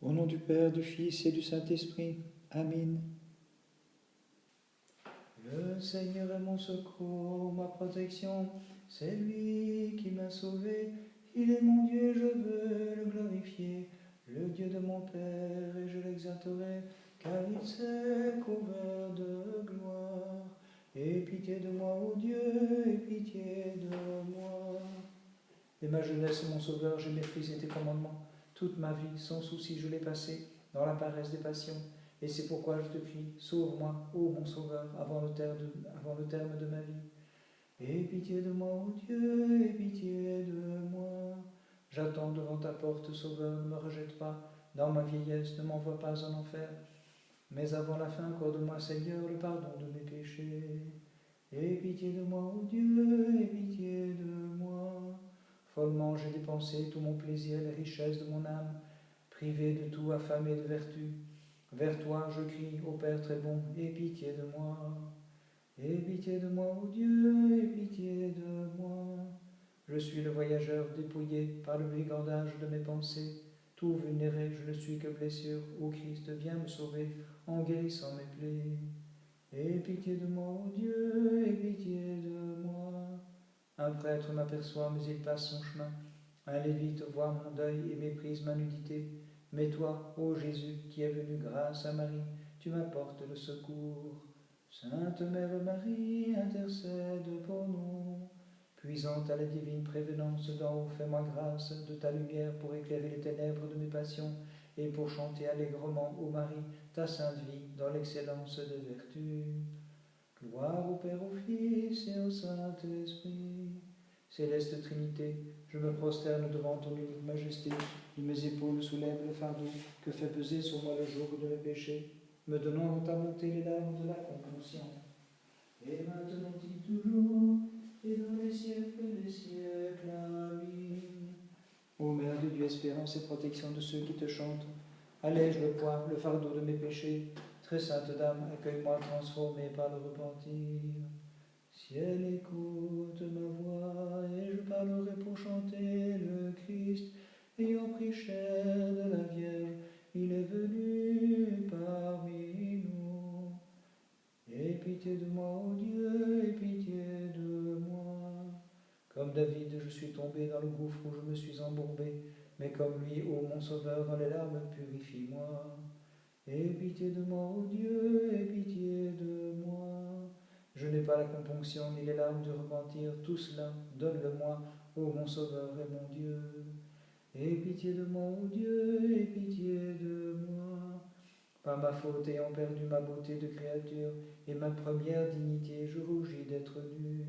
Au nom du Père, du Fils et du Saint-Esprit. Amen. Le Seigneur est mon secours, ma protection, c'est lui qui m'a sauvé. Il est mon Dieu, je veux le glorifier, le Dieu de mon Père, et je l'exalterai, car il s'est couvert de gloire. Aie pitié de moi, ô Dieu, aie pitié de moi. Dès ma jeunesse, mon Sauveur, j'ai méprisé tes commandements. Toute ma vie, sans souci, je l'ai passée dans la paresse des passions. Et c'est pourquoi je te prie, sauve-moi, ô mon Sauveur, avant le terme de ma vie. Aie pitié de moi, ô Dieu, aie pitié de moi. J'attends devant ta porte, Sauveur, ne me rejette pas. Dans ma vieillesse, ne m'envoie pas en enfer. Mais avant la fin, accorde-moi, Seigneur, le pardon de mes péchés. Aie pitié de moi, ô Dieu, aie pitié de moi. Follement j'ai dépensé tout mon plaisir, les richesses de mon âme, privé de tout, affamé de vertu. Vers toi je crie, ô Père très bon, aie pitié de moi. Aie pitié de moi, ô Dieu, aie pitié de moi. Je suis le voyageur dépouillé par le brigandage de mes pensées. Tout vulnéré, je ne suis que blessure. Ô Christ, viens me sauver en guérissant mes plaies. Aie pitié de moi, ô Dieu, aie pitié de moi. Un prêtre m'aperçoit, mais il passe son chemin. Un lévite voit mon deuil et méprise ma nudité. Mais toi, ô Jésus, qui es venu grâce à Marie, tu m'apportes le secours. Sainte Mère Marie, intercède pour nous. Puisante à la divine prévenance d'en haut, fais-moi grâce de ta lumière pour éclairer les ténèbres de mes passions et pour chanter allègrement, ô Marie, ta sainte vie dans l'excellence des vertus. Gloire au Père, au Fils et au Saint-Esprit. Céleste Trinité, je me prosterne devant ton unique majesté, et mes épaules soulèvent le fardeau que fait peser sur moi le joug de mes péchés, me donnant dans ta bonté les larmes de la compassion. Et maintenant et toujours, et dans les siècles des siècles. Amen. Ô Mère de Dieu, espérance et protection de ceux qui te chantent, allège le poids, le fardeau de mes péchés. Très sainte Dame, accueille-moi transformé par le repentir. Si elle écoute ma voix, et je parlerai pour chanter le Christ, ayant pris chair de la Vierge, il est venu parmi nous. Aie pitié de moi, ô Dieu, aie pitié de moi. Comme David, je suis tombé dans le gouffre où je me suis embourbé, mais comme lui, ô mon Sauveur, dans les larmes, purifie-moi. Aie pitié de moi, ô Dieu, aie pitié de moi. Je n'ai pas la componction ni les larmes du repentir, tout cela, donne-le-moi, ô mon Sauveur et mon Dieu. Aie pitié de moi, ô Dieu, aie pitié de moi. Par ma faute ayant perdu ma beauté de créature et ma première dignité, je rougis d'être nu.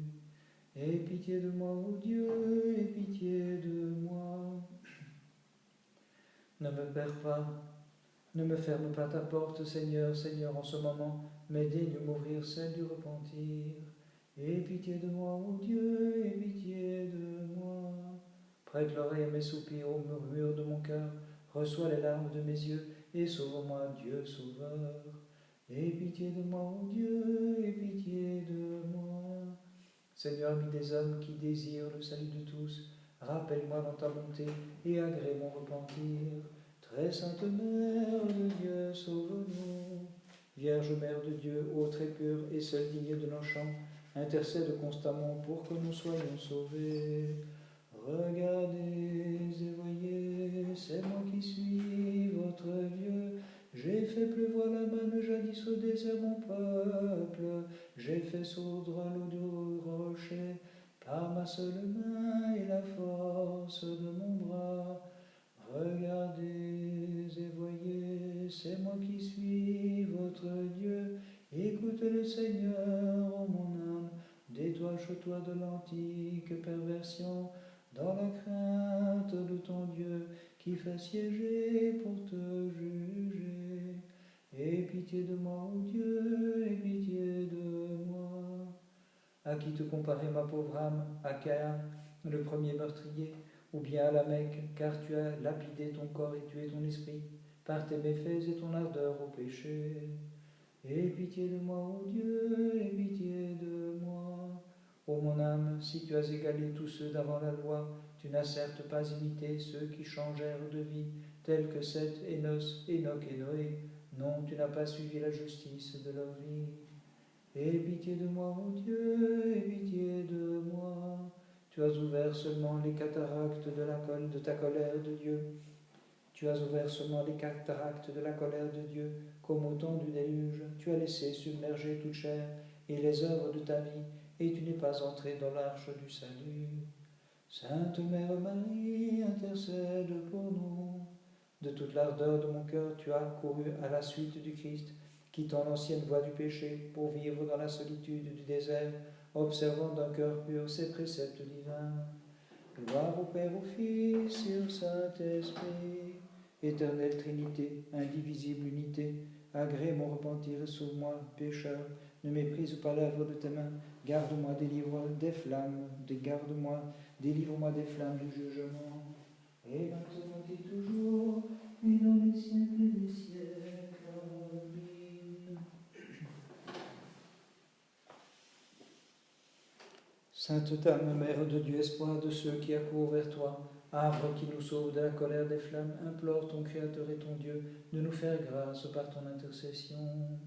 Aie pitié de moi, ô Dieu, aie pitié de moi. Ne me perds pas. Ne me ferme pas ta porte, Seigneur, Seigneur, en ce moment, mais daigne m'ouvrir celle du repentir. Aie pitié de moi, ô Dieu, aie pitié de moi. Prête l'oreille à mes soupirs, au murmure de mon cœur, reçois les larmes de mes yeux, et sauve-moi, Dieu Sauveur. Aie pitié de moi, ô Dieu, aie pitié de moi. Seigneur, ami des hommes qui désirent le salut de tous, rappelle-moi dans ta bonté et agrée mon repentir. Très sainte Mère de Dieu, sauve-nous. Vierge Mère de Dieu, ô très pure et seule digne de nos chants, intercède constamment pour que nous soyons sauvés. Regardez et voyez, c'est moi qui suis votre Dieu. J'ai fait pleuvoir la manne jadis au désert mon peuple. J'ai fait sourdre l'eau du rocher par ma seule main et la force de mon bras. Regardez et voyez, c'est moi qui suis votre Dieu. Écoute le Seigneur, ô mon âme, détache-toi de l'antique perversion, dans la crainte de ton Dieu, qui fait siéger pour te juger. Aie pitié de moi, ô Dieu, aie pitié de moi. À qui te comparer, ma pauvre âme? À Caïn, le premier meurtrier, ou bien à la Mecque, car tu as lapidé ton corps et tué ton esprit, par tes méfaits et ton ardeur au péché. Aie pitié de moi, ô Dieu, aie pitié de moi. Ô mon âme, si tu as égalé tous ceux d'avant la loi, tu n'as certes pas imité ceux qui changèrent de vie, tels que Seth, Énos, Enoch et Noé. Non, tu n'as pas suivi la justice de leur vie. Aie pitié de moi, mon Dieu, aie pitié de moi. Tu as ouvert seulement les cataractes de ta colère de Dieu. Tu as ouvert seulement les cataractes de la colère de Dieu, comme au temps du déluge. Tu as laissé submerger toute chair et les œuvres de ta vie, et tu n'es pas entré dans l'arche du salut. Sainte Mère Marie, intercède pour nous. De toute l'ardeur de mon cœur, tu as couru à la suite du Christ, quittant l'ancienne voie du péché pour vivre dans la solitude du désert, observant d'un cœur pur ses préceptes divins. Gloire au Père, au Fils et au Saint-Esprit. Éternelle Trinité, indivisible unité, agrée mon repentir et sauve-moi, pécheur. Ne méprise pas l'œuvre de tes mains. Garde-moi, délivre des flammes, garde-moi, délivre-moi des flammes du jugement. Et maintenant et toujours, et dans les siècles des siècles. Amen. Sainte Dame, Mère de Dieu, espoir de ceux qui accourent vers toi, Havre qui nous sauve de la colère des flammes, implore ton Créateur et ton Dieu de nous faire grâce par ton intercession.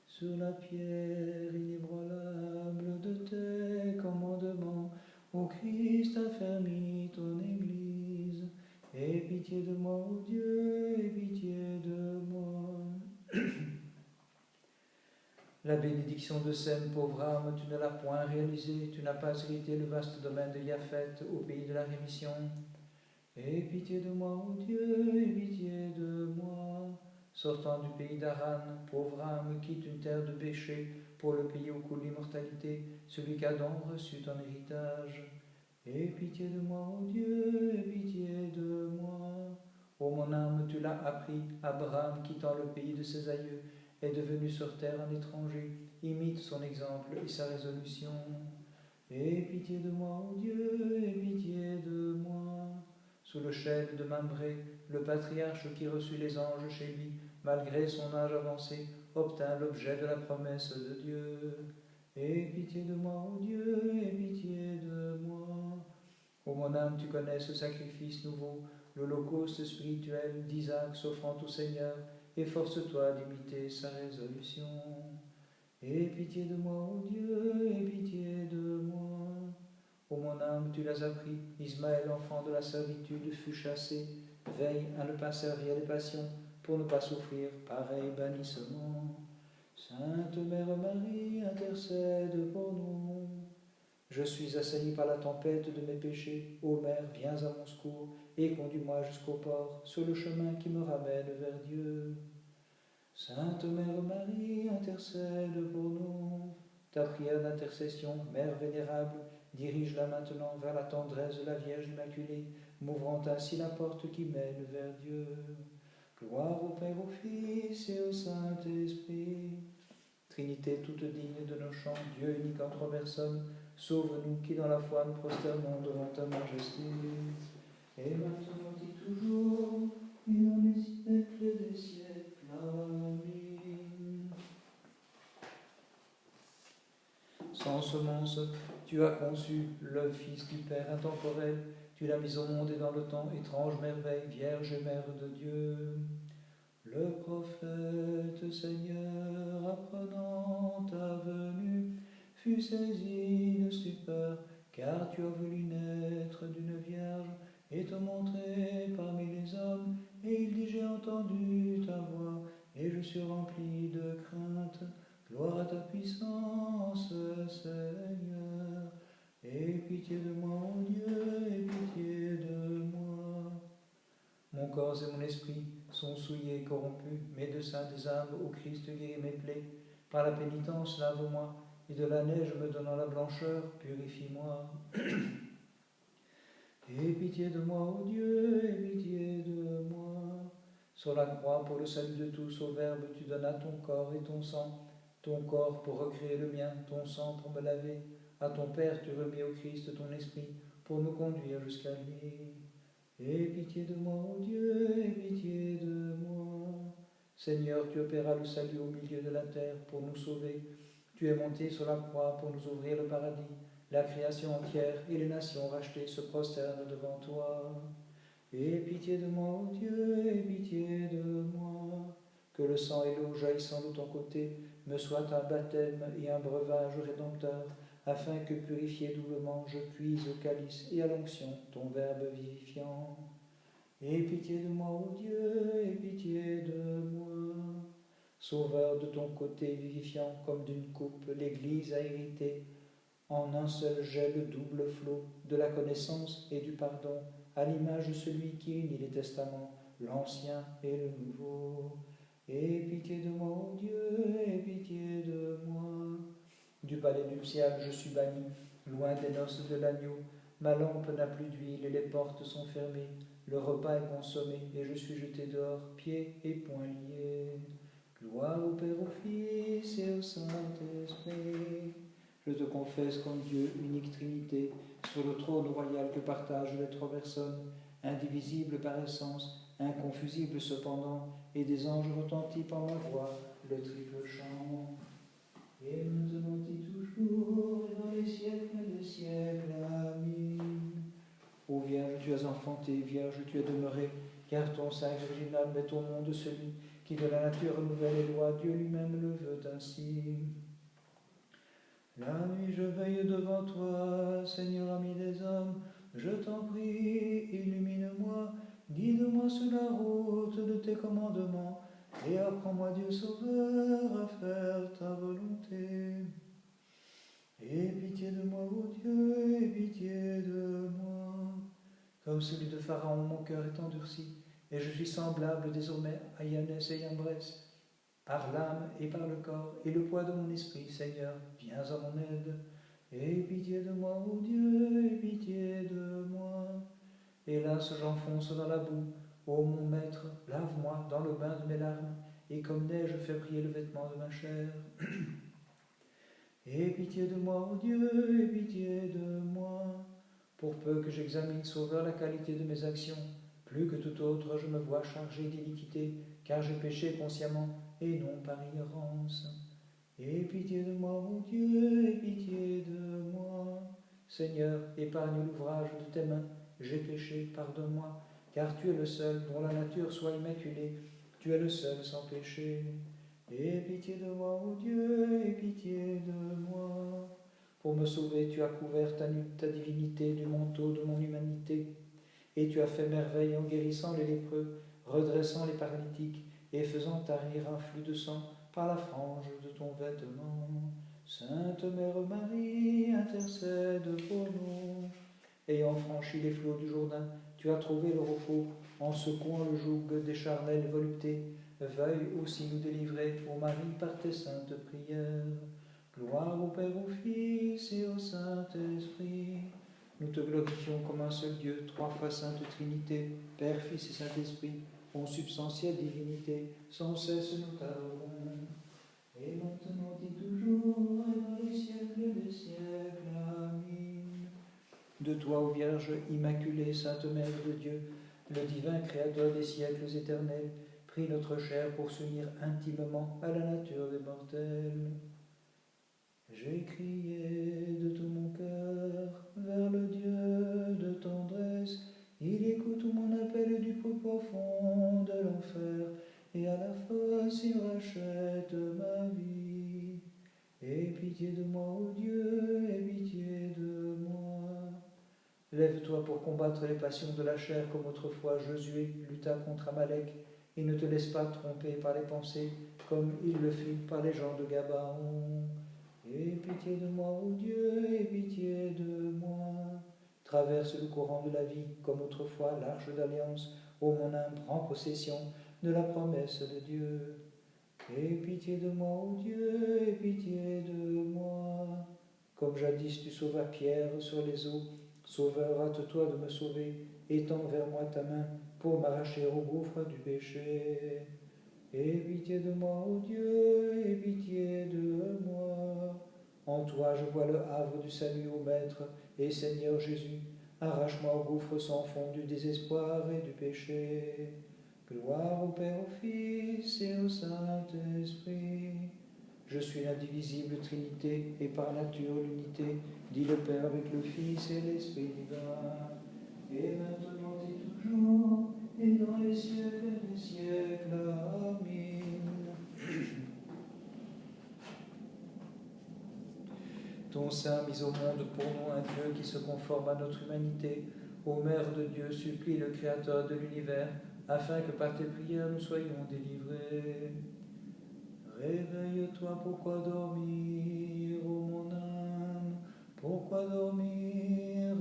Sur la pierre inébranlable de tes commandements, ô Christ, affermis ton Église. Aie pitié de moi, ô Dieu, aie pitié de moi. La bénédiction de Sem, pauvre âme, tu ne l'as point réalisée, tu n'as pas hérité le vaste domaine de Japhet au pays de la rémission. Aie pitié de moi, ô Dieu, aie pitié de moi. Sortant du pays d'Aran, pauvre âme, quitte une terre de péché pour le pays où coule l'immortalité, celui qu'Adam reçut en héritage. Aie pitié de moi, ô Dieu, aie pitié de moi. Ô mon âme, tu l'as appris, Abraham, quittant le pays de ses aïeux, est devenu sur terre un étranger, imite son exemple et sa résolution. Aie pitié de moi, ô Dieu, aie pitié de moi. Sous le chef de Mambré, le patriarche qui reçut les anges chez lui, malgré son âge avancé, obtint l'objet de la promesse de Dieu. Aie pitié de moi, ô Dieu, aie pitié de moi. Ô mon âme, tu connais ce sacrifice nouveau, l'holocauste spirituel d'Isaac s'offrant au Seigneur, efforce-toi d'imiter sa résolution. Aie pitié de moi, ô Dieu, aie pitié de moi. Ô mon âme, tu l'as appris, Ismaël, enfant de la servitude, fut chassé. Veille à ne pas servir les passions, pour ne pas souffrir pareil bannissement. Sainte Mère Marie, intercède pour nous. Je suis assailli par la tempête de mes péchés. Ô Mère, viens à mon secours, et conduis-moi jusqu'au port, sur le chemin qui me ramène vers Dieu. Sainte Mère Marie, intercède pour nous. Ta prière d'intercession, Mère vénérable, dirige-la maintenant vers la tendresse de la Vierge Immaculée, m'ouvrant ainsi la porte qui mène vers Dieu. Gloire au Père, au Fils et au Saint-Esprit. Trinité toute digne de nos chants, Dieu unique en trois personnes, sauve-nous qui dans la foi nous prosternons devant ta majesté. Et maintenant et toujours, et dans les siècles des siècles. Amen. Sans semence, tu as conçu le Fils du Père intemporel, tu l'as mis au monde et dans le temps, étrange merveille, Vierge et Mère de Dieu. Le prophète Seigneur, apprenant ta venue, fut saisi de stupeur, car tu as voulu naître d'une vierge et te montrer parmi les hommes. Et il dit, j'ai entendu ta voix, et je suis rempli de crainte. Gloire à ta puissance, Seigneur. Aie pitié de moi, ô Dieu, aie pitié de moi. Mon corps et mon esprit sont souillés et corrompus, mes deux saintes âmes, ô Christ, guéris mes plaies. Par la pénitence, lave-moi, et de la neige me donnant la blancheur, purifie-moi. Aie pitié de moi, ô Dieu, aie pitié de moi. Sur la croix, pour le salut de tous, au Verbe, tu donnas ton corps et ton sang, ton corps pour recréer le mien, ton sang pour me laver. À ton Père, tu remis au Christ ton esprit, pour me conduire jusqu'à lui. Aie pitié de moi, ô Dieu, aie pitié de moi. Seigneur, tu opéras le salut au milieu de la terre pour nous sauver. Tu es monté sur la croix pour nous ouvrir le paradis. La création entière et les nations rachetées se prosternent devant toi. Aie pitié de moi, ô Dieu, aie pitié de moi. Que le sang et l'eau jaillissant de ton côté me soient un baptême et un breuvage rédempteur, afin que, purifié doublement, je puise au calice et à l'onction ton Verbe vivifiant. Aie pitié de moi, ô Dieu, aie pitié de moi. Sauveur de ton côté vivifiant, comme d'une coupe, l'Église a hérité, en un seul jet le double flot de la connaissance et du pardon, à l'image de celui qui unit les testaments, l'Ancien et le Nouveau. Aie pitié de moi, ô Dieu, aie pitié de moi. Du palais nuptial je suis banni, loin des noces de l'agneau. Ma lampe n'a plus d'huile et les portes sont fermées. Le repas est consommé et je suis jeté dehors, pieds et poings liés. Gloire au Père, au Fils et au Saint-Esprit. Je te confesse comme Dieu, unique Trinité, sur le trône royal que partagent les trois personnes, indivisibles par essence, inconfusibles cependant, et des anges retentis par ma voix, le triple chant. Et maintenant et toujours, et dans les siècles des siècles. Amen. Ô Vierge, tu as enfanté, Vierge, tu es demeurée, car ton sein virginal met au monde celui qui de la nature renouvelle les lois, Dieu lui-même le veut ainsi. La nuit je veille devant toi, Seigneur ami des hommes, je t'en prie, illumine-moi, guide-moi sur la route de tes commandements, et apprends-moi, Dieu Sauveur, à faire ta volonté. Aie pitié de moi, ô Dieu, aie pitié de moi. Comme celui de Pharaon, mon cœur est endurci, et je suis semblable désormais à Yannès et Yambrès, par l'âme et par le corps, et le poids de mon esprit, Seigneur, viens à mon aide. Aie pitié de moi, ô Dieu, aie pitié de moi. Hélas, j'enfonce dans la boue, ô mon maître, lave-moi dans le bain de mes larmes, et comme neige fais briller le vêtement de ma chair. Aie pitié de moi, ô Dieu, aie pitié de moi. Pour peu que j'examine, Sauveur, la qualité de mes actions, plus que tout autre, je me vois chargé d'iniquité, car j'ai péché consciemment et non par ignorance. Aie pitié de moi, ô Dieu, aie pitié de moi. Seigneur, épargne l'ouvrage de tes mains, j'ai péché, pardonne-moi, car tu es le seul dont la nature soit immaculée, tu es le seul sans péché. Aie pitié de moi, ô Dieu, aie pitié de moi. Pour me sauver, tu as couvert ta divinité du manteau de mon humanité, et tu as fait merveille en guérissant les lépreux, redressant les paralytiques, et faisant tarir un flux de sang par la frange de ton vêtement. Sainte Mère Marie, intercède pour nous. Ayant franchi les flots du Jourdain, tu as trouvé le repos, en secouant le joug des charnelles voluptés. Veuille aussi nous délivrer, ô Marie, par tes saintes prières. Gloire au Père, au Fils et au Saint-Esprit. Nous te glorifions comme un seul Dieu, trois fois Sainte Trinité, Père, Fils et Saint-Esprit, consubstantielle divinité, sans cesse nous t'adorons. Et maintenant et toujours, et dans les siècles des siècles. Amen. De toi, ô Vierge immaculée, Sainte Mère de Dieu, le divin Créateur des siècles éternels, prie notre chair pour s'unir intimement à la nature des mortels. J'ai crié de tout mon cœur vers le Dieu de tendresse. Il écoute mon appel du plus profond de l'enfer, et à la face il rachète ma vie. Aie pitié de moi, ô Dieu, aie pitié de moi. Lève-toi pour combattre les passions de la chair, comme autrefois Josué lutta contre Amalek, et ne te laisse pas tromper par les pensées, comme il le fit par les gens de Gabaon. Aie pitié de moi, ô Dieu, aie pitié de moi. Traverse le courant de la vie, comme autrefois l'arche d'alliance, ô mon âme, prends possession de la promesse de Dieu. Aie pitié de moi, ô Dieu, aie pitié de moi. Comme jadis tu sauvas Pierre sur les eaux, Sauveur, hâte-toi de me sauver, étends vers moi ta main pour m'arracher au gouffre du péché. Aie pitié de moi, ô Dieu, aie pitié de moi. En toi je vois le havre du salut, ô Maître et Seigneur Jésus. Arrache-moi au gouffre sans fond du désespoir et du péché. Gloire au Père, au Fils et au Saint-Esprit. Je suis l'indivisible Trinité et par nature l'unité, dit le Père avec le Fils et l'Esprit divin. Et maintenant et toujours, et dans les siècles des siècles. Amen. Ton Saint mis au monde pour nous un Dieu qui se conforme à notre humanité, ô Mère de Dieu, supplie le Créateur de l'univers, afin que par tes prières nous soyons délivrés. Réveille-toi, pourquoi dormir, ô mon âme? Pourquoi dormir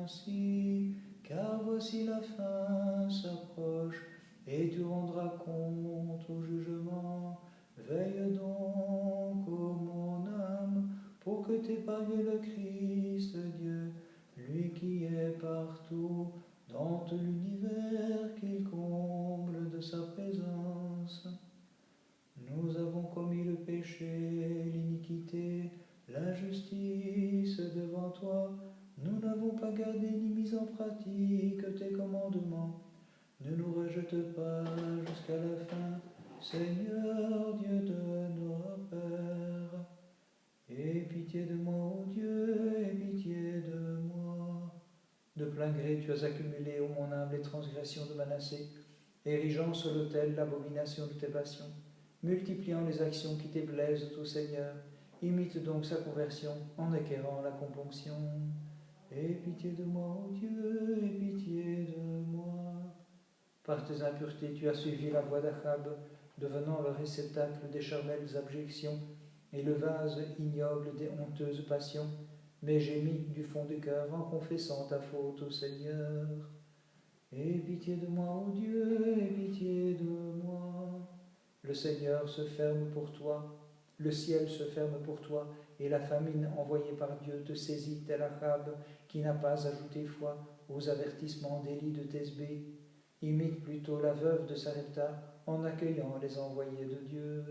ainsi? Car voici la fin s'approche, et tu rendras compte au jugement. Veille donc, ô mon âme, pour que t'épargne le Christ Dieu, lui qui est partout, dans tout l'univers qu'il comble de sa présence. Nous avons commis le péché, l'iniquité, l'injustice devant toi. Nous n'avons pas gardé ni mis en pratique tes commandements. Ne nous rejete pas jusqu'à la fin, Seigneur Dieu de nos pères. Aie pitié de moi, ô Dieu, aie pitié de moi. De plein gré, tu as accumulé, ô mon âme, les transgressions de Manassé, érigeant sur l'autel l'abomination de tes passions. Multipliant les actions qui déplaisent au Seigneur, imite donc sa conversion en acquérant la componction. Aie pitié de moi, ô Dieu, aie pitié de moi. Par tes impuretés, tu as suivi la voie d'Achab, devenant le réceptacle des charnelles abjections et le vase ignoble des honteuses passions. Mais j'ai mis du fond du cœur en confessant ta faute au Seigneur. Aie pitié de moi, ô Dieu, aie pitié de moi. Le Seigneur se ferme pour toi, le ciel se ferme pour toi, et la famine envoyée par Dieu te saisit tel Achab qui n'a pas ajouté foi aux avertissements d'Élie de Thésbé. Imite plutôt la veuve de Sarepta en accueillant les envoyés de Dieu.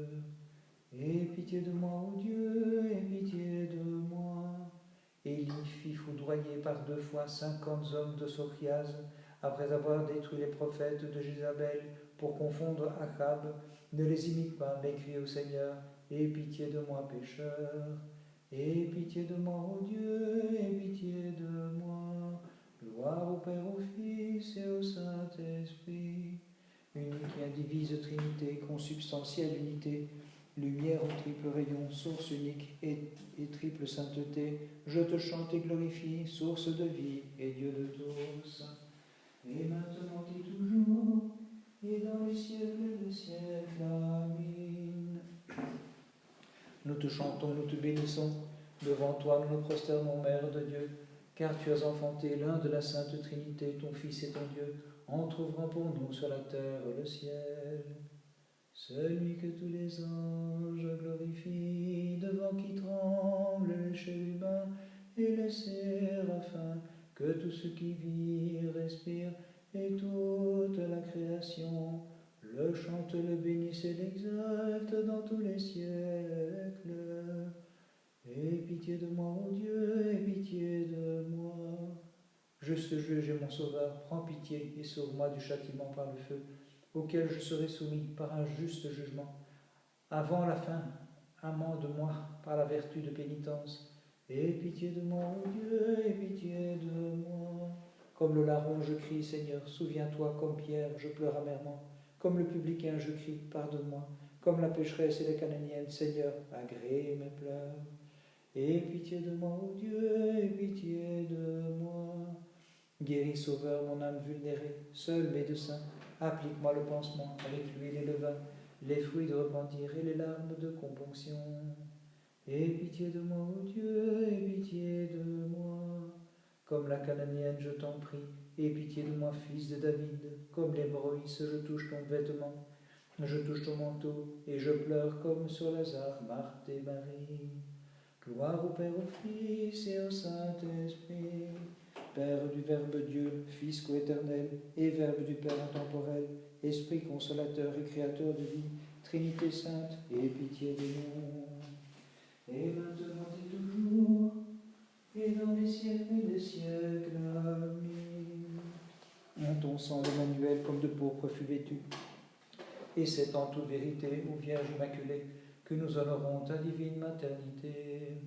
Aie pitié de moi, ô Dieu, aie pitié de moi. Élie fit foudroyer par 2 fois 50 hommes de Soriaz, après avoir détruit les prophètes de Jézabel pour confondre Achab. Ne les imite pas, mais crie au Seigneur, aie pitié de moi, pécheur. Aie pitié de moi, ô Dieu, aie pitié de moi. Gloire au Père, au Fils et au Saint-Esprit. Unique et indivise Trinité, consubstantielle unité, lumière au triple rayon, source unique et triple sainteté, je te chante et glorifie, source de vie et Dieu de tous. Et maintenant et toujours, et dans les siècles des siècles. Amen. Nous te chantons, nous te bénissons, devant toi nous nous prosternons, Mère de Dieu, car tu as enfanté l'un de la Sainte Trinité, ton Fils et ton Dieu, entr'ouvrant pour nous sur la terre le ciel. Celui que tous les anges glorifient, devant qui tremblent les chérubins et les séraphins, que tout ce qui vit, respire, et toute la création le chante, le bénisse et l'exalte dans tous les siècles. Aie pitié de moi, ô Dieu, aie pitié de moi. Juste juge et mon sauveur, prends pitié et sauve-moi du châtiment par le feu, auquel je serai soumis par un juste jugement. Avant la fin, amende-moi par la vertu de pénitence. Aie pitié de moi, ô Dieu, aie pitié de moi. Comme le larron, je crie, Seigneur, souviens-toi, comme Pierre, je pleure amèrement. Comme le publicain, je crie, pardonne-moi. Comme la pécheresse et la cananéenne, Seigneur, agrée mes pleurs. Aie pitié de moi, ô Dieu, aie pitié de moi. Guéris, Sauveur, mon âme vulnérée, seul médecin, applique-moi le pansement avec l'huile et le vin, les fruits de repentir et les larmes de componction. Aie pitié de moi, ô Dieu, aie pitié de moi. Comme la cananéenne, je t'en prie, aie pitié de moi, fils de David. Comme l'hémorroïs, je touche ton vêtement, je touche ton manteau, et je pleure comme sur Lazare, Marthe et Marie. Gloire au Père, au Fils et au Saint-Esprit. Père du Verbe Dieu, Fils coéternel, et Verbe du Père intemporel, Esprit consolateur et créateur de vie, Trinité sainte, aie pitié de nous. Et maintenant et toujours, et dans les siècles des siècles. Amen. En ton sang, l'Emmanuel, comme de pourpre fut vêtu, et c'est en toute vérité, ô Vierge Immaculée, que nous honorons ta divine maternité.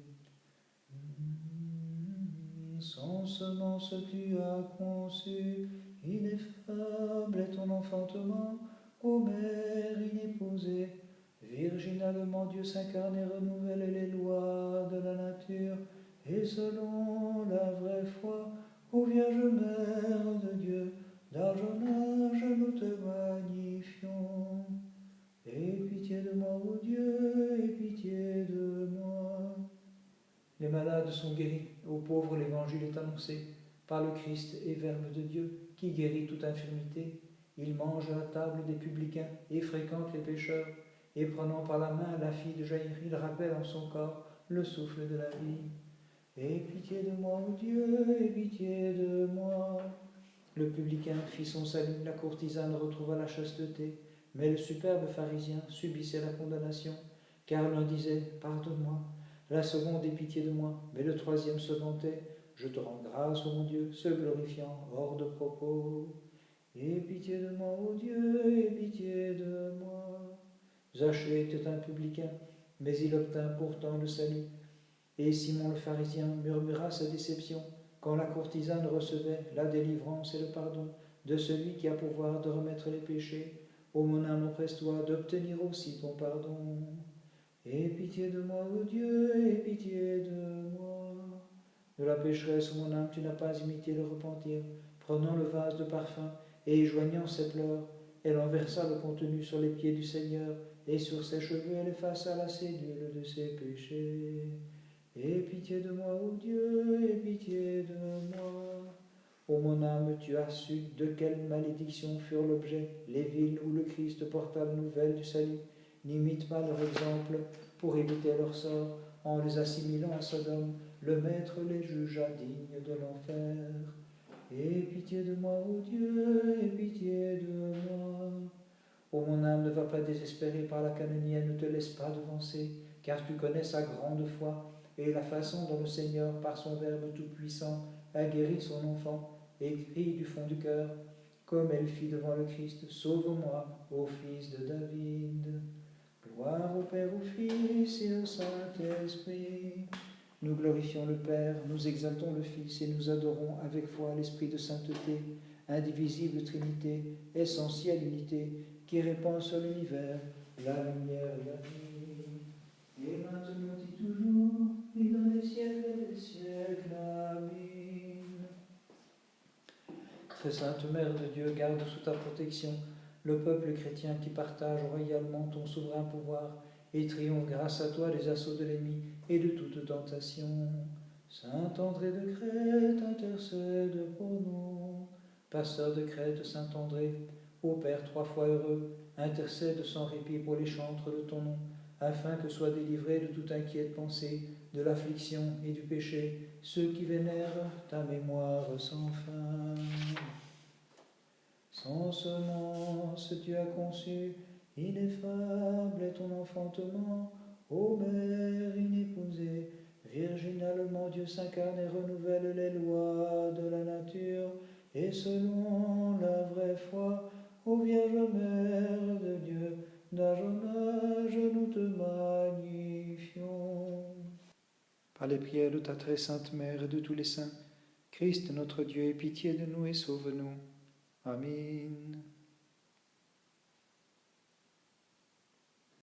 Sans semence tu as conçu Ineffable est ton enfantement, ô Mère inépousée. Virginalement Dieu s'incarne et renouvelle les lois de la nature, et selon la vraie foi, ô Vierge Mère de Dieu, d'âge en âge nous te magnifions. Aie pitié de moi, ô Dieu, aie pitié de moi. Les malades sont guéris, aux pauvres l'évangile est annoncé. Par le Christ et Verbe de Dieu, qui guérit toute infirmité, il mange à la table des publicains et fréquente les pécheurs, et prenant par la main la fille de Jaïr, il rappelle en son corps le souffle de la vie. Aie pitié de moi, ô Dieu, aie pitié de moi. Le publicain fit son salut, la courtisane retrouva la chasteté, mais le superbe pharisien subissait la condamnation, car l'un disait « Pardonne-moi », la seconde « Aie pitié de moi », mais le troisième se vantait « Je te rends grâce, ô mon Dieu », se glorifiant hors de propos. Aie pitié de moi, ô Dieu, aie pitié de moi. Zachée était un publicain, mais il obtint pourtant le salut. Et Simon le pharisien murmura sa déception quand la courtisane recevait la délivrance et le pardon de celui qui a pouvoir de remettre les péchés. Ô mon âme, empresse-toi d'obtenir aussi ton pardon. Aie pitié de moi, ô Dieu, aie pitié de moi. De la pécheresse, ô mon âme, tu n'as pas imité le repentir. Prenant le vase de parfum et joignant ses pleurs, elle en versa le contenu sur les pieds du Seigneur, et sur ses cheveux elle effaça la cédule de ses péchés. Aie pitié de moi, ô Dieu, aie pitié de moi. Ô mon âme, tu as su de quelle malédiction furent l'objet les villes où le Christ porta la nouvelle du salut. N'imite pas leur exemple pour éviter leur sort, en les assimilant à Sodome, le Maître les jugea dignes de l'enfer. Aie pitié de moi, ô Dieu, aie pitié de moi. Ô mon âme, ne va pas désespérer par la canonienne, ne te laisse pas devancer, car tu connais sa grande foi et la façon dont le Seigneur, par son Verbe tout-puissant, a guéri son enfant, et crie du fond du cœur, comme elle fit devant le Christ, « Sauve-moi, ô Fils de David !» Gloire au Père, au Fils et au Saint-Esprit. Nous glorifions le Père, nous exaltons le Fils et nous adorons avec foi l'Esprit de sainteté, indivisible Trinité, essentielle unité, qui répand sur l'univers la lumière et la vie. Et maintenant et toujours, et dans les siècles des siècles. Amen. Très sainte Mère de Dieu, garde sous ta protection le peuple chrétien qui partage royalement ton souverain pouvoir et triomphe grâce à toi des assauts de l'ennemi et de toute tentation. Saint André de Crète, intercède pour nous. Pasteur de Crète, Saint André, ô Père trois fois heureux, intercède sans répit pour les chantres de ton nom, afin que soient délivrés de toute inquiète pensée, de l'affliction et du péché, ceux qui vénèrent ta mémoire sans fin. Sans semence tu as conçu, ineffable est ton enfantement, ô Mère inépousée. Virginalement Dieu s'incarne et renouvelle les lois de la nature, et selon la vraie foi, ô Vierge Mère de Dieu, d'âge en âge nous te magnifions. Par les prières de ta très sainte Mère et de tous les saints, Christ notre Dieu, aie pitié de nous et sauve-nous. Amen.